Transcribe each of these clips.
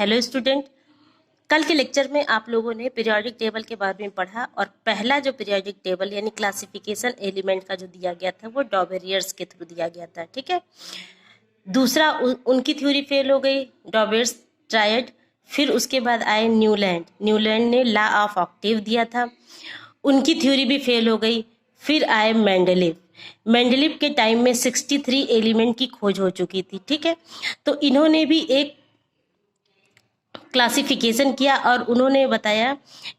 Hello student, कल के lecture में आप लोगों ने पीरियोडिक टेबल के बारे में पढ़ा और पहला जो पीरियोडिक टेबल यानी क्लासिफिकेशन एलिमेंट का जो दिया गया था वो डॉबेरियर्स के थ्रू दिया गया था। ठीक है। दूसरा उनकी थ्योरी फेल हो गई, डॉबेरियर्स ट्रायड। फिर उसके बाद आए न्यूलैंड ने लॉ ऑफ ऑक्टेव दिया था, उनकी थ्योरी भी फेल हो गई। फिर आए मेंडलीव के टाइम में 63 एलिमेंट की खोज हो चुकी थी। ठीक है। तो इन्होंने भी एक क्लासिफिकेशन किया और उन्होंने बताया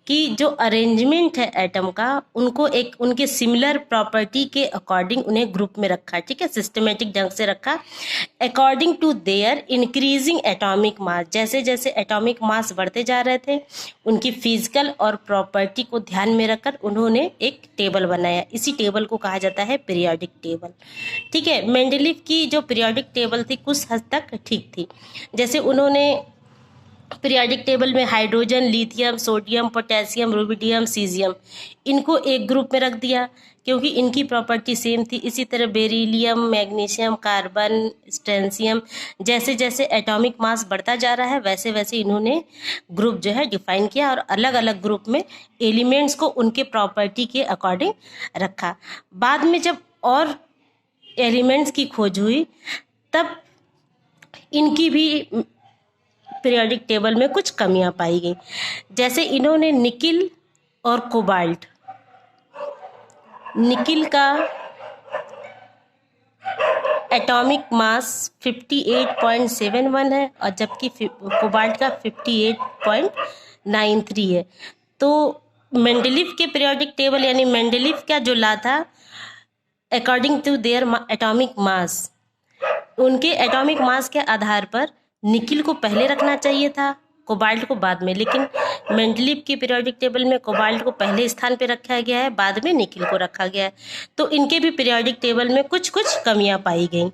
कि जो अरेंजमेंट है एटम का, उनको एक उनके सिमिलर प्रॉपर्टी के अकॉर्डिंग उन्हें ग्रुप में रखा। ठीक है, सिस्टमेटिक ढंग से रखा according to their increasing atomic mass. जैसे जैसे एटॉमिक मास बढ़ते जा रहे थे, उनकी फिजिकल और प्रॉपर्टी को ध्यान में रखकर उन्होंने एक टेबल बनाया। इसी टेबल को कहा जाता है पीरियोडिक टेबल। ठीक है। मेंडलीव की जो पीरियोडिक टेबल थी कुछ हद तक ठीक थी। जैसे उन्होंने पीरियोडिक टेबल में hydrogen, lithium, sodium, potassium, rubidium, caesium इनको एक ग्रुप में रख दिया क्योंकि इनकी प्रॉपर्टी सेम थी। इसी तरह बेरिलियम, मैग्नीशियम, कार्बन, स्ट्रेंशियम, जैसे जैसे एटॉमिक मास बढ़ता जा रहा है वैसे वैसे इन्होंने ग्रुप जो है डिफाइन किया और अलग अलग ग्रुप में एलिमेंट्स को उनके प्रॉपर्टी के अकॉर्डिंग रखा। बाद में जब और एलिमेंट्स की खोज हुई तब इनकी भी पीरियोडिक टेबल में कुछ कमियां पाई गई। जैसे इन्होंने निकिल और कोबाल्ट, निकिल का एटॉमिक मास 58.71 है और जबकि कोबाल्ट का 58.93 है। तो मेंडलीव के पीरियोडिक टेबल यानी मेंडलीव का जो ला था according to their atomic mass, उनके एटॉमिक मास के आधार पर निकिल को पहले रखना चाहिए था, कोबाल्ट को बाद में। लेकिन मेंडलीव की पीरियोडिक टेबल में कोबाल्ट को पहले स्थान पर रखा गया है, बाद में निकिल को रखा गया है। तो इनके भी पीरियोडिक टेबल में कुछ कुछ कमियां पाई गई।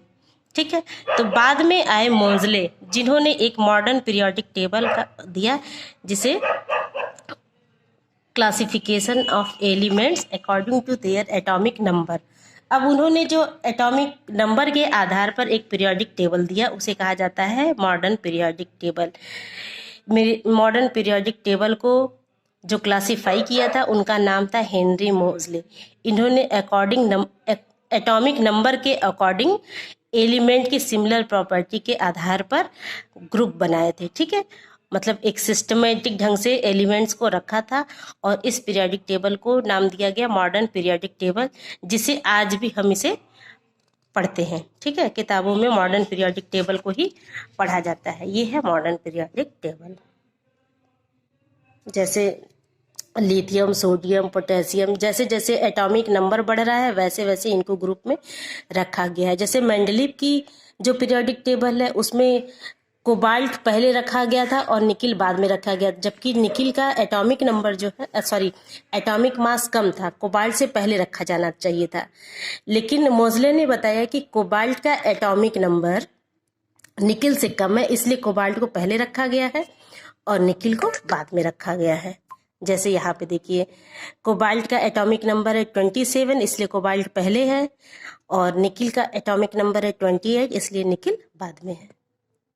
ठीक है। तो बाद में आए मोज़ले, जिन्होंने एक मॉडर्न पीरियोडिक टेबल का दिया जिसे classification of elements according to their atomic number. अब उन्होंने जो एटॉमिक नंबर के आधार पर एक पीरियोडिक टेबल दिया उसे कहा जाता है modern periodic table. Modern periodic table को जो क्लासिफाई किया था उनका नाम था हेनरी मोज़ले। इन्होंने एटॉमिक नंबर के अकॉर्डिंग एलिमेंट की सिमिलर प्रॉपर्टी के आधार पर ग्रुप बनाए थे। ठीक है। मतलब एक सिस्टमेटिक ढंग से एलिमेंट्स को रखा था और इस पीरियोडिक टेबल को नाम दिया गया मॉडर्न पीरियोडिक टेबल, जिसे आज भी हम इसे पढ़ते हैं। ठीक है। किताबों में मॉडर्न पीरियोडिक टेबल को ही पढ़ा जाता है। ये है मॉडर्न पीरियोडिक टेबल। जैसे लिथियम, सोडियम, पोटेशियम, जैसे जैसे एटॉमिक नंबर बढ़ रहा है वैसे वैसे इनको ग्रुप में रखा गया है। जैसे मेंडलीव की जो पीरियोडिक टेबल है उसमें कोबाल्ट पहले रखा गया था और निकिल बाद में रखा गया, जबकि निकिल का एटॉमिक नंबर जो है एटॉमिक मास कम था, कोबाल्ट से पहले रखा जाना चाहिए था। लेकिन मोज़ले ने बताया कि कोबाल्ट का एटॉमिक नंबर निकिल से कम है, इसलिए कोबाल्ट को पहले रखा गया है और निकिल को बाद में रखा गया है। जैसे यहाँ पे देखिए, कोबाल्ट का एटॉमिक नंबर है 27, इसलिए कोबाल्ट पहले है, और निकिल का एटॉमिक नंबर है 28, इसलिए निकिल बाद में है।